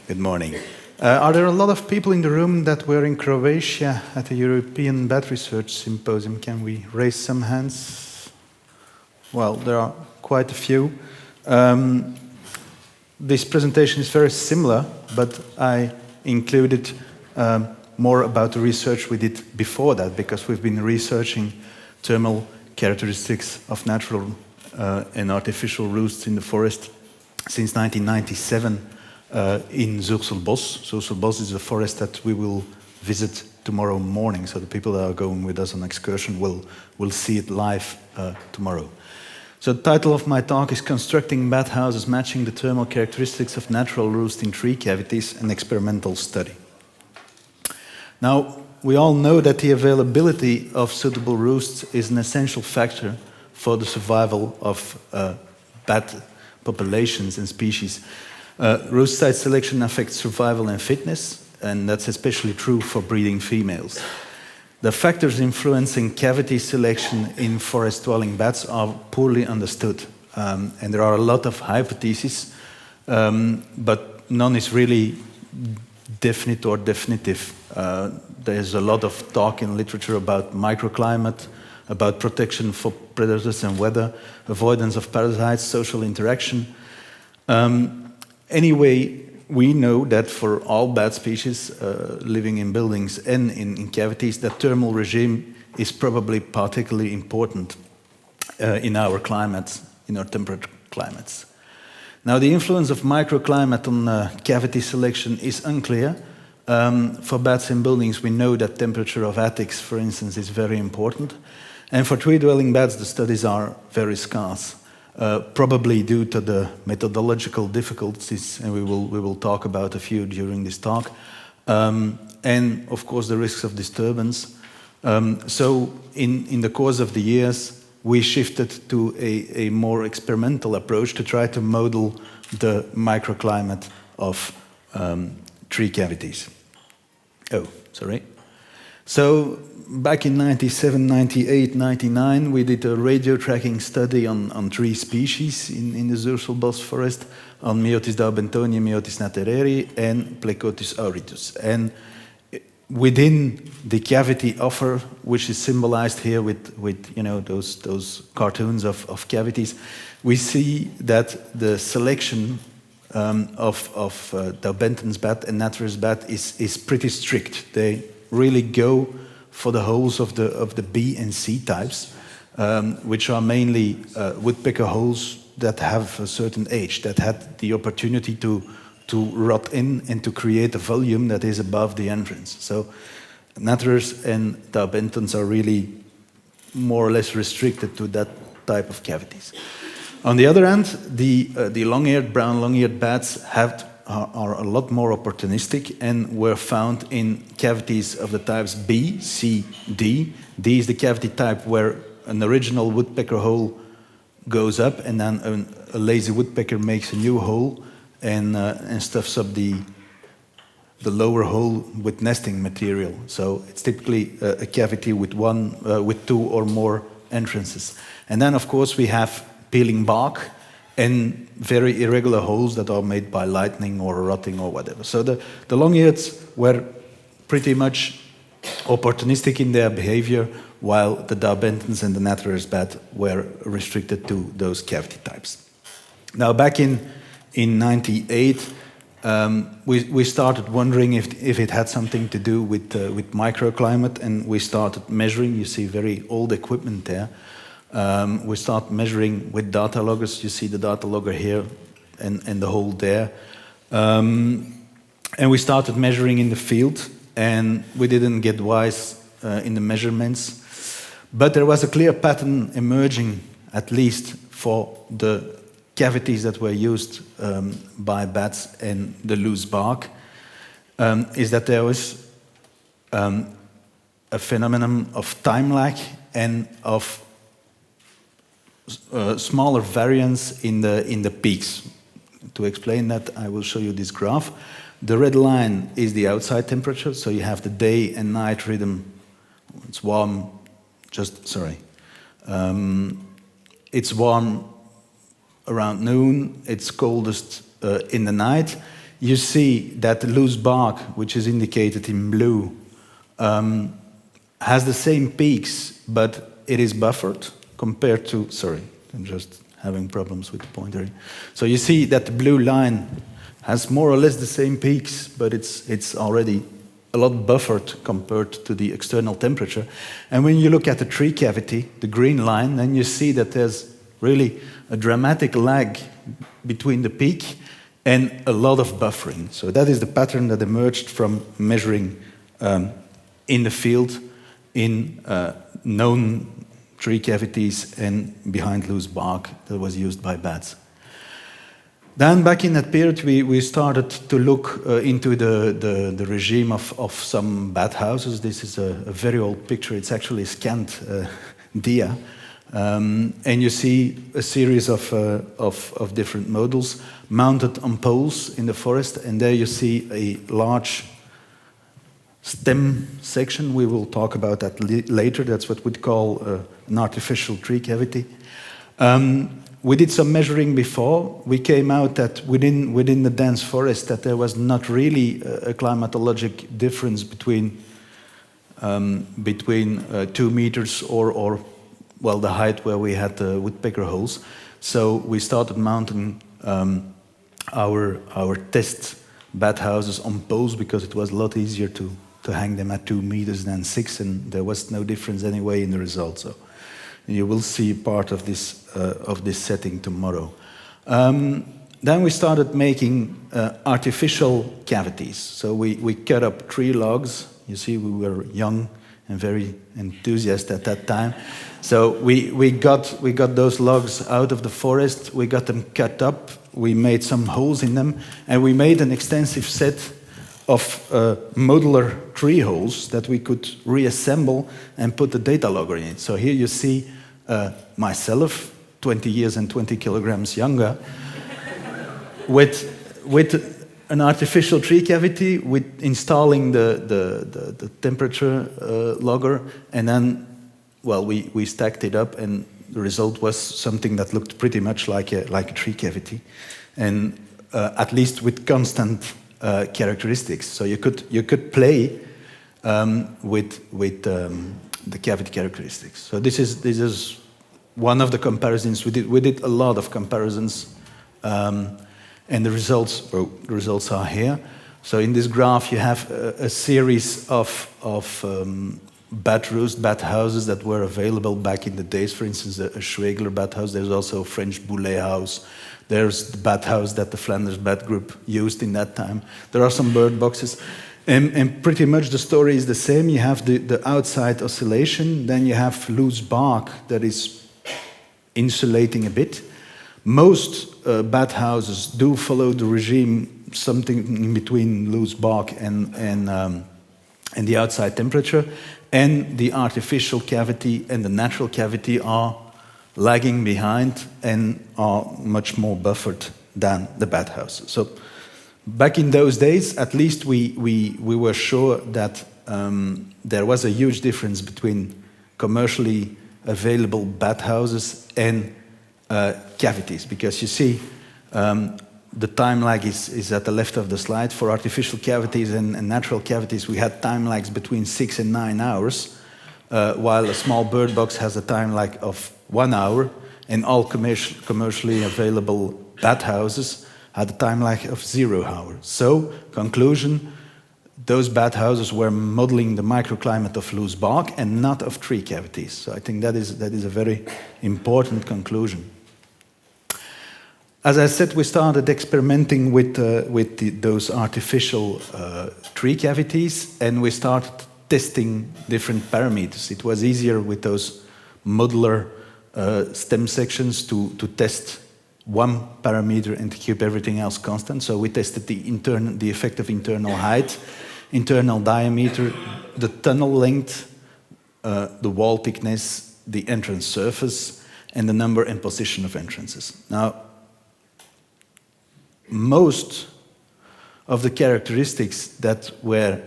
Good morning. Are there a lot of people in the room that were in Croatia at the European Bat Research Symposium? Can we raise some hands? Well, there are quite a few. This presentation is very similar, but I included more about the research we did before that, because we've been researching thermal characteristics of natural and artificial roosts in the forest since 1997 in Zuurselbos. Zuurselbos is a forest that we will visit tomorrow morning, so the people that are going with us on excursion will see it live tomorrow. So the title of my talk is Constructing Bat Houses Matching the Thermal Characteristics of Natural Roost in Tree Cavities, an Experimental Study. Now, we all know that the availability of suitable roosts is an essential factor for the survival of bat populations and species. Roost site selection affects survival and fitness, and that's especially true for breeding females. The factors influencing cavity selection in forest-dwelling bats are poorly understood, and there are a lot of hypotheses, but none is really definite or definitive. There's a lot of talk in literature about microclimate, about protection for predators and weather, avoidance of parasites, social interaction. Anyway, we know that for all bat species living in buildings and in cavities, the thermal regime is probably particularly important in our climates, in our temperate climates. Now, the influence of microclimate on cavity selection is unclear. For bats in buildings, we know that temperature of attics, for instance, is very important. And for tree-dwelling bats, the studies are very scarce. Probably due to the methodological difficulties, and we will talk about a few during this talk, and of course the risks of disturbance. So in the course of the years, we shifted to a more experimental approach to try to model the microclimate of tree cavities. Oh, sorry. So back in 97, 98, 99, we did a radio tracking study on three species in the Zuurselbos forest, on Myotis daubentoni, Myotis natereri, and Plecotis auritus. And within the cavity offer, which is symbolized here with you know those cartoons of cavities, we see that the selection of Daubenton's bat and Natterer's bat is pretty strict. They really go for the holes of the B and C types, which are mainly woodpecker holes that have a certain age, that had the opportunity to rot in and to create a volume that is above the entrance. So Natterers and Daubentons are really more or less restricted to that type of cavities. On the other hand, the long-eared, brown long-eared bats are a lot more opportunistic and were found in cavities of the types B, C, D. D is the cavity type where an original woodpecker hole goes up and then a lazy woodpecker makes a new hole and stuffs up the lower hole with nesting material. So it's typically a cavity with two or more entrances. And then of course we have peeling bark and very irregular holes that are made by lightning or rotting or whatever. So the long-eareds were pretty much opportunistic in their behavior, while the Daubentons and the Natterer's bat were restricted to those cavity types. Now, back in 98, we started wondering if it had something to do with microclimate, and we started measuring. You see very old equipment there. We start measuring with data loggers. You see the data logger here and the hole there. And we started measuring in the field, and we didn't get wise in the measurements. But there was a clear pattern emerging, at least for the cavities that were used by bats and the loose bark, is that there was a phenomenon of time lag and of smaller variance in the peaks. To explain that, I will show you this graph. The red line is the outside temperature, so you have the day and night rhythm. It's warm, it's warm around noon, it's coldest in the night. you see that the loose bark, which is indicated in blue, has the same peaks, but it is buffered compared to, sorry, I'm just having problems with the pointer. So you see that the blue line has more or less the same peaks, but it's already a lot buffered compared to the external temperature. And when you look at the tree cavity, the green line, then you see that there's really a dramatic lag between the peak and a lot of buffering. So that is the pattern that emerged from measuring in the field in known tree cavities and behind loose bark that was used by bats. Then back in that period, we started to look into the regime of some bat houses. This is a very old picture. It's actually a scanned dia. And you see a series of different models mounted on poles in the forest. And there you see a large stem section. We will talk about that later. That's what we'd call an artificial tree cavity. We did some measuring before. We came out that within the dense forest that there was not really a climatologic difference between 2 meters or well, the height where we had the woodpecker holes. So we started mounting our test bat houses on poles because it was a lot easier to hang them at 2 meters than 6, and there was no difference anyway in the results. So you will see part of this setting tomorrow. Then we started making artificial cavities. So we cut up tree logs. You see, we were young and very enthusiastic at that time. So we got those logs out of the forest. We got them cut up. We made some holes in them, and we made an extensive set of modular tree holes that we could reassemble and put the data logger in it. So here you see myself, 20 years and 20 kilograms younger, with an artificial tree cavity, with installing the temperature logger, and then, well, we stacked it up, and the result was something that looked pretty much like a tree cavity, and at least with constant characteristics. So you could play with the cavity characteristics. So this is one of the comparisons we did. We did a lot of comparisons, and the results are here. So in this graph, you have a series of bat houses that were available back in the days. For instance, a Schwegler bat house. There's also a French Boulet house. There's the bat house that the Flanders Bat Group used in that time. There are some bird boxes. And pretty much the story is the same. You have the outside oscillation. Then you have loose bark that is insulating a bit. Most bat houses do follow the regime, something in between loose bark and the outside temperature. And the artificial cavity and the natural cavity are lagging behind and are much more buffered than the bat houses. So back in those days, at least we were sure that there was a huge difference between commercially available bat houses and cavities, because you see the time lag is at the left of the slide. For artificial cavities and natural cavities, we had time lags between 6 and 9 hours, while a small bird box has a time lag of 1 hour, and all commercially available bat houses had a time lag of 0 hours. So, conclusion, those bat houses were modeling the microclimate of loose bark and not of tree cavities. So I think that is a very important conclusion. As I said, we started experimenting with those artificial tree cavities, and we started testing different parameters. It was easier with those modular stem sections to test one parameter and to keep everything else constant. So we tested the effect of internal height, internal diameter, the tunnel length, the wall thickness, the entrance surface, and the number and position of entrances. Now, most of the characteristics that were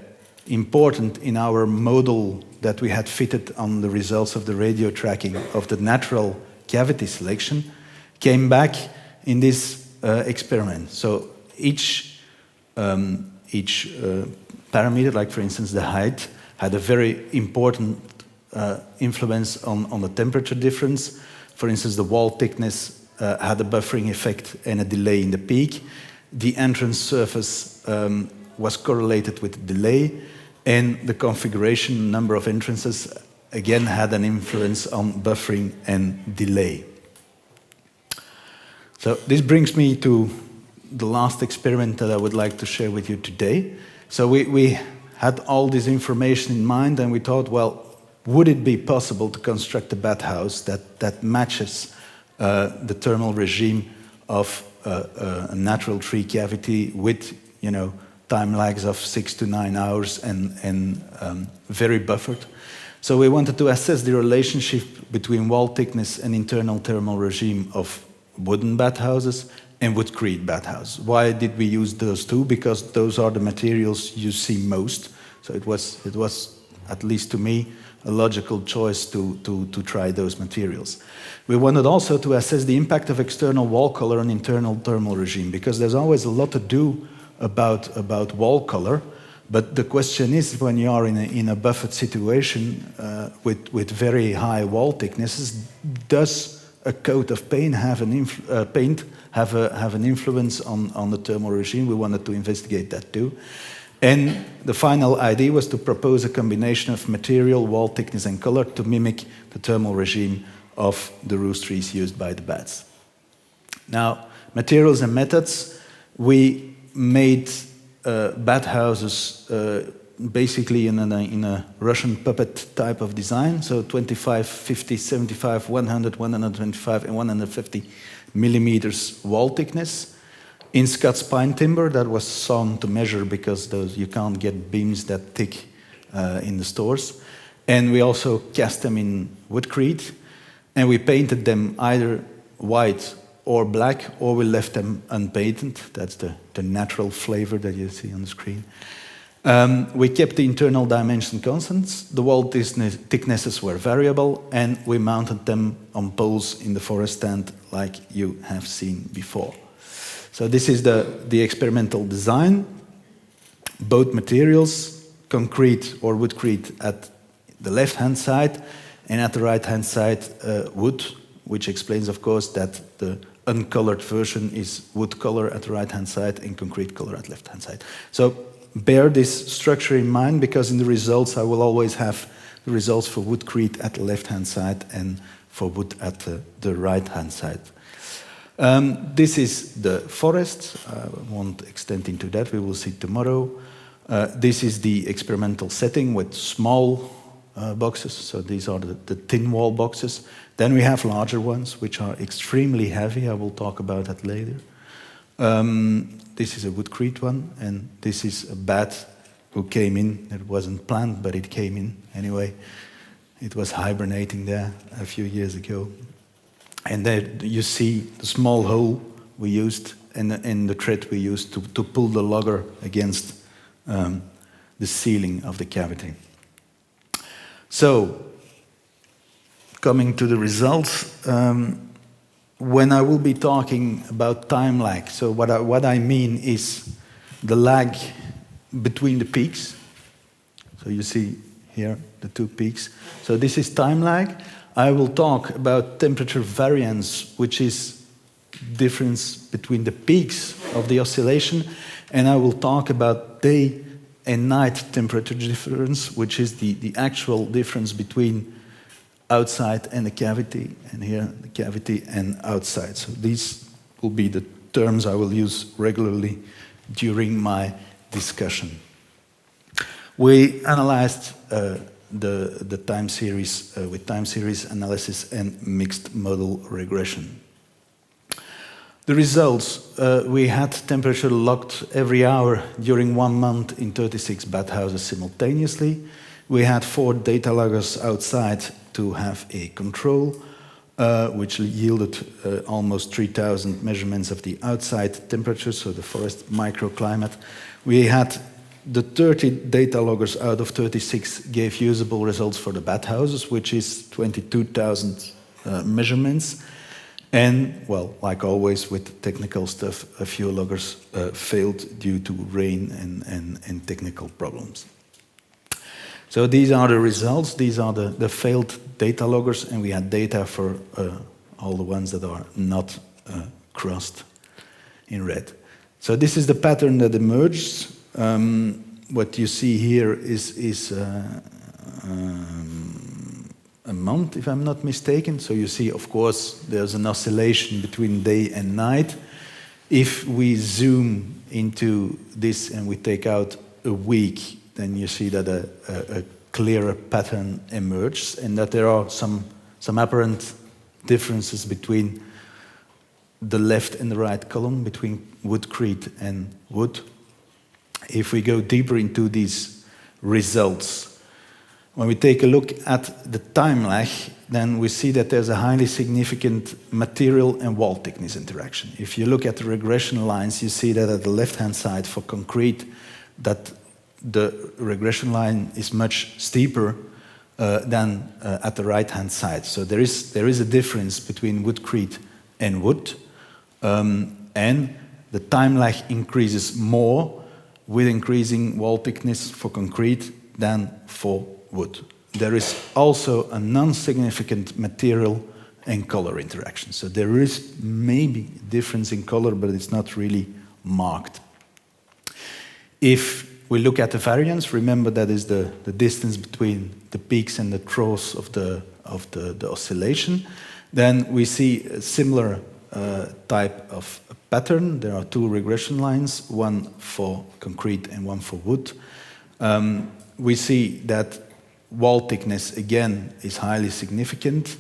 important in our model that we had fitted on the results of the radio tracking of the natural cavity selection came back in this experiment. So each each parameter, like for instance the height, had a very important influence on the temperature difference. For instance, the wall thickness had a buffering effect and a delay in the peak. The entrance surface was correlated with the delay, and the configuration number of entrances again had an influence on buffering and delay. So this brings me to the last experiment that I would like to share with you today. So we had all this information in mind, and we thought, well, would it be possible to construct a bathhouse that matches the thermal regime of a natural tree cavity with, time lags of 6 to 9 hours and very buffered? So we wanted to assess the relationship between wall thickness and internal thermal regime of wooden bathhouses and woodcrete bathhouses. Why did we use those two? Because those are the materials you see most. So it was at least to me, a logical choice to try those materials. We wanted also to assess the impact of external wall color on internal thermal regime, because there's always a lot to do about wall color. But the question is, when you are in a buffered situation with very high wall thicknesses, does a coat of paint have an influence on the thermal regime? We wanted to investigate that too. And the final idea was to propose a combination of material, wall thickness, and color to mimic the thermal regime of the roof trees used by the bats. Now, materials and methods. We made bathhouses basically in a Russian puppet type of design, so 25, 50, 75, 100, 125, and 150 millimeters wall thickness. In Scots pine timber that was sawn to measure, because you can't get beams that thick in the stores. And we also cast them in woodcrete, and we painted them either white or black, or we left them unpainted. That's the natural flavor that you see on the screen. We kept the internal dimension constants, the wall thicknesses were variable, and we mounted them on poles in the forest stand like you have seen before. So this is the experimental design. Both materials, concrete or woodcrete at the left-hand side, and at the right-hand side, wood, which explains, of course, that the uncolored version is wood color at the right-hand side and concrete color at the left-hand side. So bear this structure in mind, because in the results I will always have the results for woodcrete at the left-hand side and for wood at the right-hand side. This is the forest. I won't extend into that. We will see tomorrow. This is the experimental setting with small boxes. So these are the thin wall boxes. Then we have larger ones, which are extremely heavy. I will talk about that later. This is a woodcrete one, and this is a bat who came in. It wasn't planned, but it came in anyway. It was hibernating there a few years ago. And there you see the small hole we used and the thread we used to pull the logger against the ceiling of the cavity. So, coming to the results, when I will be talking about time lag, so what I mean is the lag between the peaks. So you see here the two peaks. So this is time lag. I will talk about temperature variance, which is difference between the peaks of the oscillation, and I will talk about day and night temperature difference, which is the actual difference between outside and the cavity, and here the cavity and outside. So these will be the terms I will use regularly during my discussion. We analyzed the time series with time series analysis and mixed model regression. The results, we had temperature locked every hour during 1 month in 36 bathhouses simultaneously. We had 4 data loggers outside to have a control, which yielded almost 3,000 measurements of the outside temperature, so the forest microclimate. We had the 30 data loggers out of 36 gave usable results for the bathhouses, which is 22,000 measurements. And, well, like always with technical stuff, a few loggers failed due to rain and technical problems. So these are the results. These are the failed data loggers, and we had data for all the ones that are not crossed in red. So this is the pattern that emerged. What you see here is a month, if I'm not mistaken. So you see, of course, there's an oscillation between day and night. If we zoom into this and we take out a week, then you see that a clearer pattern emerges, and that there are some apparent differences between the left and the right column, between woodcrete and wood. If we go deeper into these results, when we take a look at the time lag, then we see that there's a highly significant material and wall thickness interaction. If you look at the regression lines, you see that at the left-hand side for concrete, that the regression line is much steeper than at the right-hand side. So there is a difference between woodcrete and wood, and the time lag increases more with increasing wall thickness for concrete than for wood. There is also a non-significant material and color interaction. So there is maybe a difference in color, but it's not really marked. If we look at the variance, remember that is the distance between the peaks and the troughs of the oscillation, then we see a similar type of pattern. There are two regression lines, one for concrete and one for wood. We see that wall thickness, again, is highly significant.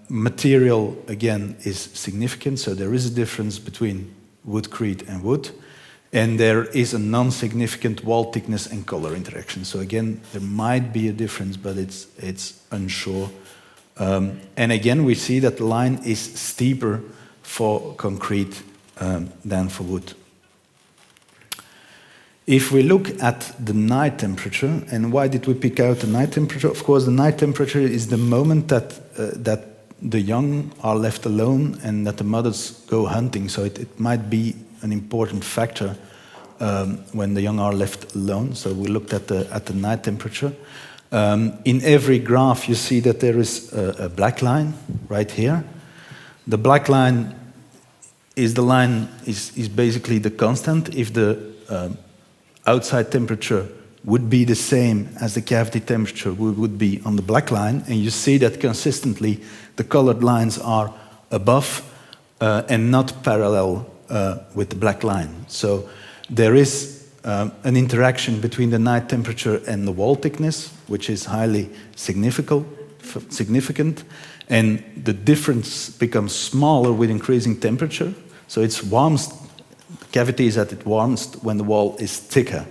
Material, again, is significant, so there is a difference between woodcrete and wood. And there is a non-significant wall thickness and color interaction. So again, there might be a difference, but it's unsure. And again, we see that the line is steeper for concrete than for wood. If we look at the night temperature, and why did we pick out the night temperature? Of course, the night temperature is the moment that the young are left alone and that the mothers go hunting. So it might be an important factor when the young are left alone. So we looked at the night temperature. In every graph, you see that there is a black line right here. The black line is basically the constant. If the outside temperature would be the same as the cavity temperature, we would be on the black line, and you see that consistently the colored lines are above and not parallel with the black line. So there is an interaction between the night temperature and the wall thickness, which is highly significant, and the difference becomes smaller with increasing temperature. So it's warmest, the cavity is at its warmest when the wall is thicker.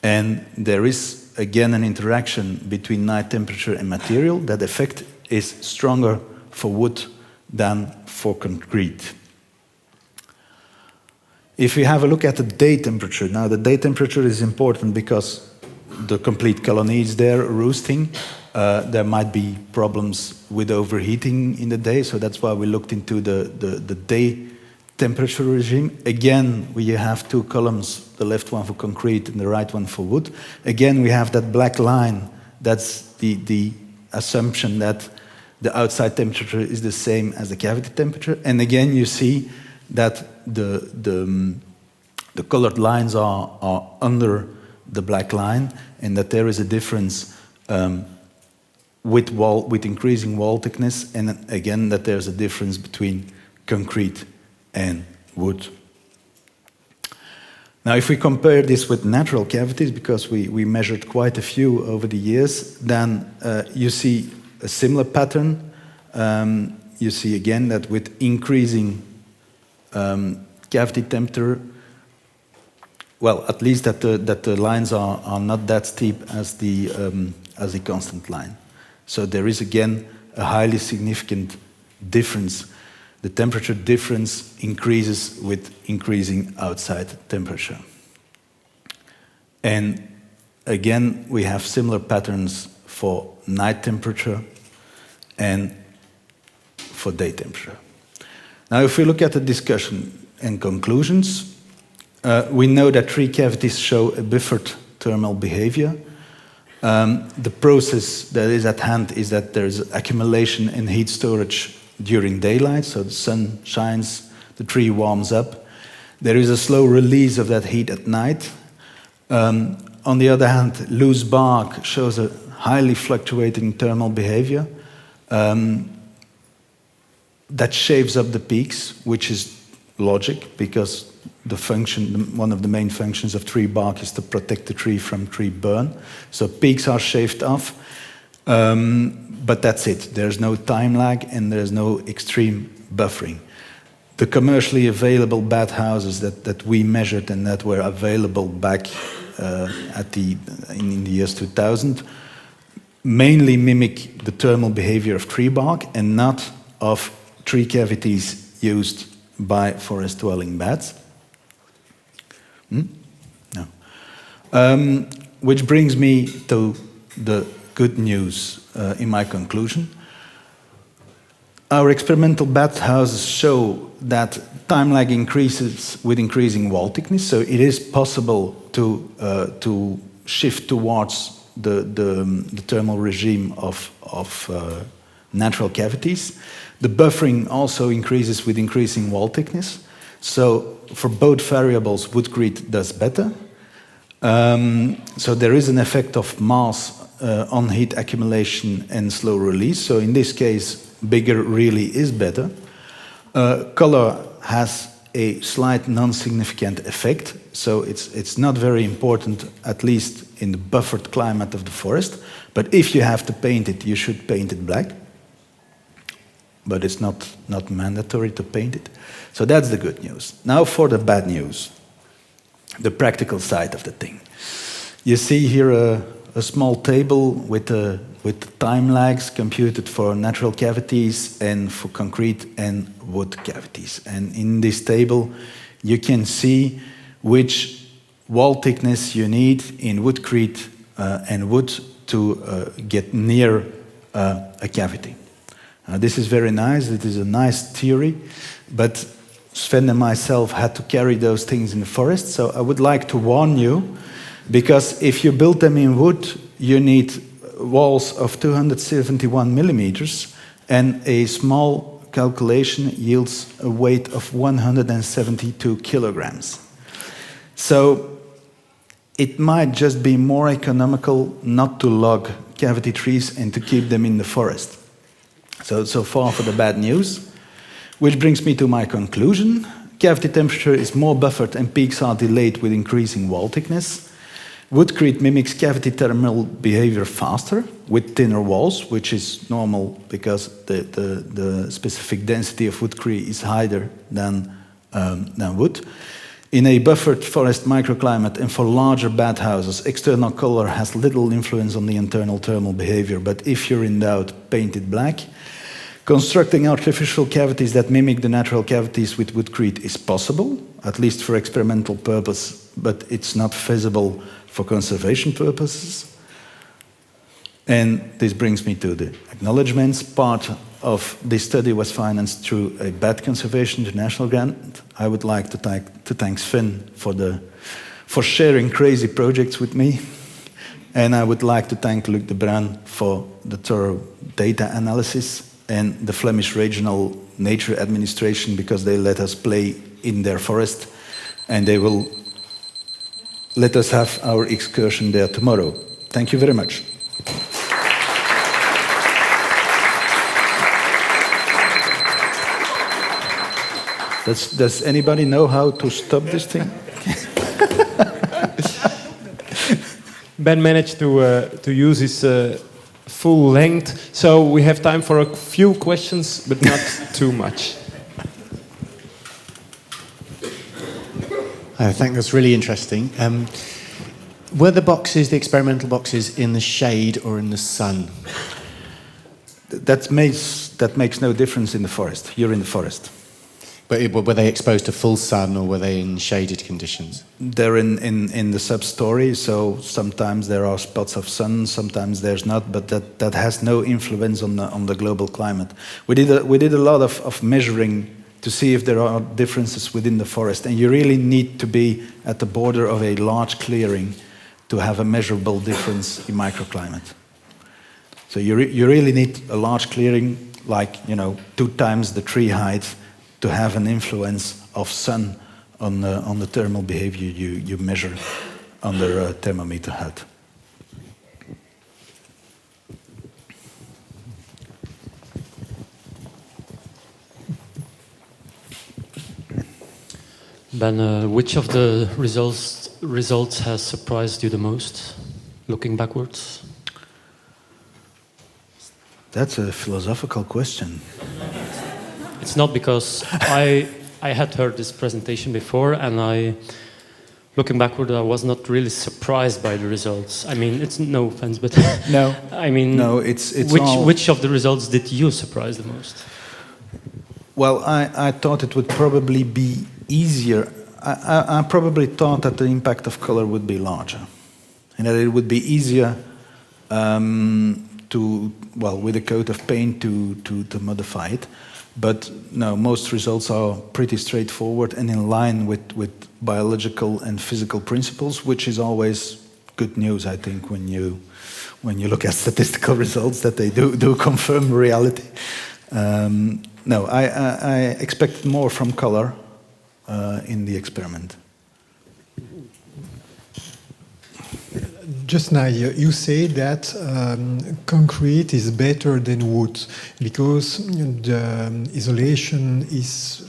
And there is, again, an interaction between night temperature and material. That effect is stronger for wood than for concrete. If we have a look at the day temperature, now the day temperature is important because the complete colony is there roosting. There might be problems with overheating in the day, so that's why we looked into the day temperature regime. Again, we have two columns, the left one for concrete and the right one for wood. Again, we have that black line. That's the assumption that the outside temperature is the same as the cavity temperature. And again, you see that the colored lines are under the black line, and that there is a difference with increasing wall thickness, and again that there's a difference between concrete and wood. Now, if we compare this with natural cavities, because we measured quite a few over the years, then you see a similar pattern. You see again that with increasing cavity temperature, well, at least that the lines are not that steep as the constant line. So there is again a highly significant difference. The temperature difference increases with increasing outside temperature. And again, we have similar patterns for night temperature and for day temperature. Now, if we look at the discussion and conclusions, we know that tree cavities show a buffered thermal behavior. The process that is at hand is that there's accumulation and heat storage during daylight, so the sun shines, the tree warms up. There is a slow release of that heat at night. On the other hand, loose bark shows a highly fluctuating thermal behavior that shaves up the peaks, which is logic because one of the main functions of tree bark is to protect the tree from tree burn. So peaks are shaved off, but that's it. There's no time lag and there's no extreme buffering. The commercially available bat houses that we measured and that were available back in the years 2000 mainly mimic the thermal behavior of tree bark and not of tree cavities used by forest-dwelling bats. No. Which brings me to the good news in my conclusion. Our experimental bat houses show that time lag increases with increasing wall thickness, so it is possible to shift towards the thermal regime of natural cavities. The buffering also increases with increasing wall thickness. So for both variables, woodcrete does better. So there is an effect of mass on heat accumulation and slow release. So in this case, bigger really is better. Color has a slight non-significant effect. So it's not very important, at least in the buffered climate of the forest. But if you have to paint it, you should paint it black. But it's not mandatory to paint it. So that's the good news. Now for the bad news, the practical side of the thing. You see here a small table with time lags computed for natural cavities and for concrete and wood cavities. And in this table, you can see which wall thickness you need in woodcrete and wood to get near a cavity. This is very nice. It is a nice theory, but Sven and myself had to carry those things in the forest. So I would like to warn you, because if you build them in wood, you need walls of 271 millimeters, and a small calculation yields a weight of 172 kilograms. So it might just be more economical not to log cavity trees and to keep them in the forest. So far for the bad news, which brings me to my conclusion. Cavity temperature is more buffered and peaks are delayed with increasing wall thickness. Woodcrete mimics cavity thermal behavior faster with thinner walls, which is normal because the specific density of woodcrete is higher than wood. In a buffered forest microclimate and for larger bat houses, external color has little influence on the internal thermal behavior, but if you're in doubt, paint it black. Constructing artificial cavities that mimic the natural cavities with woodcrete is possible, at least for experimental purpose, but it's not feasible for conservation purposes. And this brings me to the acknowledgements. Part of this study was financed through a Bat Conservation International grant. I would like to thank Sven for sharing crazy projects with me. And I would like to thank Luc de Bruin for the thorough data analysis, and the Flemish Regional Nature Administration, because they let us play in their forest, and they will let us have our excursion there tomorrow. Thank you very much. Does anybody know how to stop this thing? Ben managed to use his full length, so we have time for a few questions, but not too much. I think that's really interesting. Were the experimental boxes, in the shade or in the sun? That makes no difference in the forest. You're in the forest. But were they exposed to full sun, or were they in shaded conditions? They're in the sub-story, so sometimes there are spots of sun, sometimes there's not, but that has no influence on the global climate. We did a lot of measuring to see if there are differences within the forest, and you really need to be at the border of a large clearing to have a measurable difference in microclimate. So you really need a large clearing, like 2 times the tree height, to have an influence of sun on the thermal behavior you measure under a thermometer hut. Ben, which of the results has surprised you the most, looking backwards? That's a philosophical question. It's not because I had heard this presentation before, and looking backward, I was not really surprised by the results. I mean, it's no offense, but No. I mean, no, it's which of the results did you surprise the most? Well, I thought it would probably be easier. I probably thought that the impact of color would be larger, and that it would be easier with a coat of paint to modify it. But no, most results are pretty straightforward and in line with biological and physical principles, which is always good news, I think, when you look at statistical results, that they do confirm reality. No, I expected more from color in the experiment. Just now, you say that concrete is better than wood because the isolation is,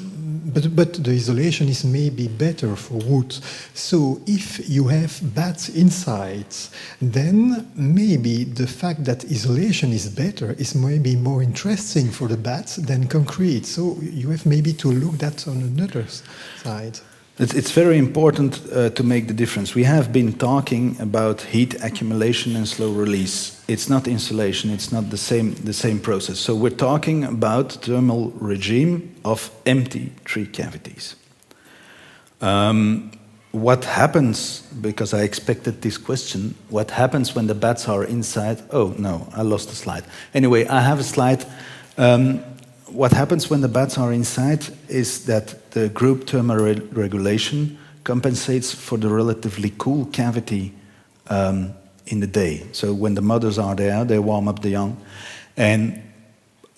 but the isolation is maybe better for wood. So if you have bats inside, then maybe the fact that isolation is better is maybe more interesting for the bats than concrete. So you have maybe to look that on another side. It's very important to make the difference. We have been talking about heat accumulation and slow release. It's not insulation, it's not the same process. So we're talking about thermal regime of empty tree cavities. What happens, because I expected this question, what happens when the bats are inside? Oh no, I lost the slide. Anyway, I have a slide. What happens when the bats are inside is that the group thermal regulation compensates for the relatively cool cavity in the day. So when the mothers are there, they warm up the young. And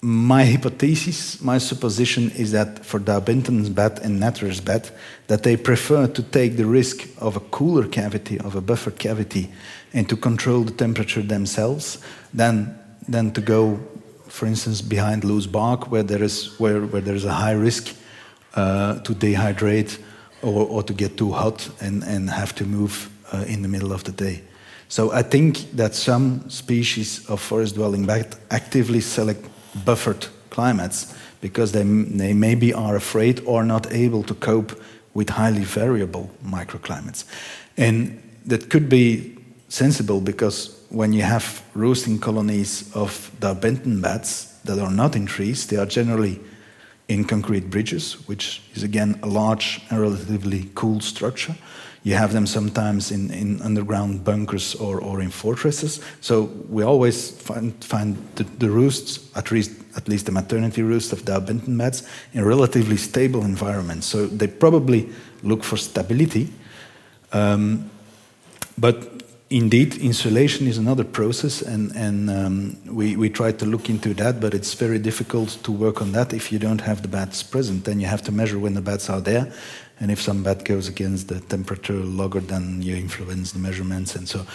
my hypothesis, my supposition is that for Daubenton's bat and Natterer's bat, that they prefer to take the risk of a cooler cavity, of a buffered cavity, and to control the temperature themselves, than to go, for instance, behind loose bark, where there is a high risk to dehydrate or to get too hot and have to move in the middle of the day. So I think that some species of forest-dwelling bat actively select buffered climates because they maybe are afraid or not able to cope with highly variable microclimates. And that could be sensible because when you have roosting colonies of Daubenton bats that are not in trees, they are generally in concrete bridges, which is again a large and relatively cool structure. You have them sometimes in underground bunkers or in fortresses. So we always find the roosts, at least the maternity roost of Daubenton bats, in relatively stable environments. So they probably look for stability. But indeed, insulation is another process, and we try to look into that, but it's very difficult to work on that if you don't have the bats present. Then you have to measure when the bats are there, and if some bat goes against the temperature logger, then you influence the measurements. And so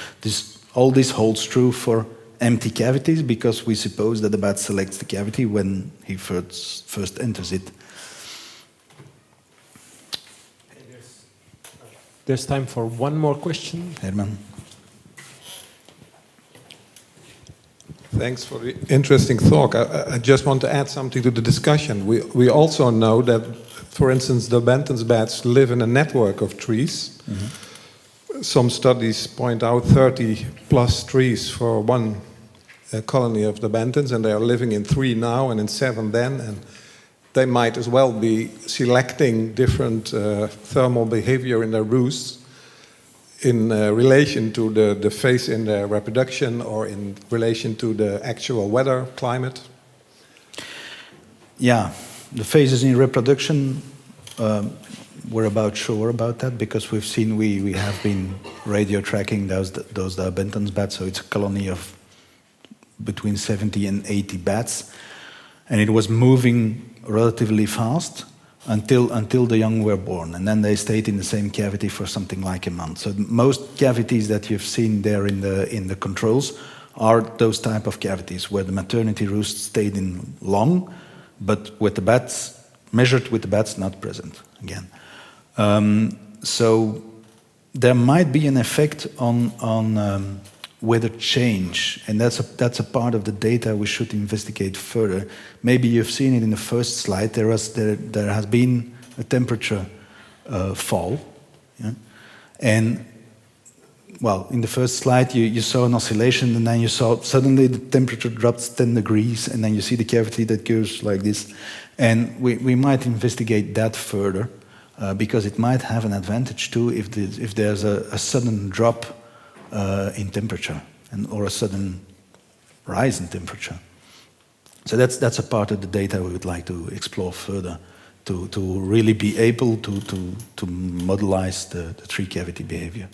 all this holds true for empty cavities, because we suppose that the bat selects the cavity when he first enters it. There's time for one more question. Herman. Thanks for the interesting talk. I just want to add something to the discussion. We also know that, for instance, the Daubenton's bats live in a network of trees. Mm-hmm. Some studies point out 30 plus trees for one colony of the Daubentons, and they are living in 3 now and in 7 then. And they might as well be selecting different thermal behavior in their roosts in relation to the phase in their reproduction or in relation to the actual weather, climate. Yeah, the phases in reproduction, we're about sure about that because we've seen, we have been radio tracking those Benton's bats, so it's a colony of between 70 and 80 bats, and it was moving relatively fast until the young were born, and then they stayed in the same cavity for something like a month. So most cavities that you've seen there in the controls are those type of cavities where the maternity roost stayed in long, but with the bats measured with the bats not present again. So there might be an effect on weather change, and that's a part of the data we should investigate further. Maybe you've seen it in the first slide. There has been a temperature fall, yeah? And well, in the first slide you saw an oscillation, and then you saw suddenly the temperature drops 10 degrees, and then you see the cavity that goes like this. And we might investigate that further because it might have an advantage too if there's a sudden drop in temperature or a sudden rise in temperature. So that's a part of the data we would like to explore further to really be able to modelize the tree cavity behavior.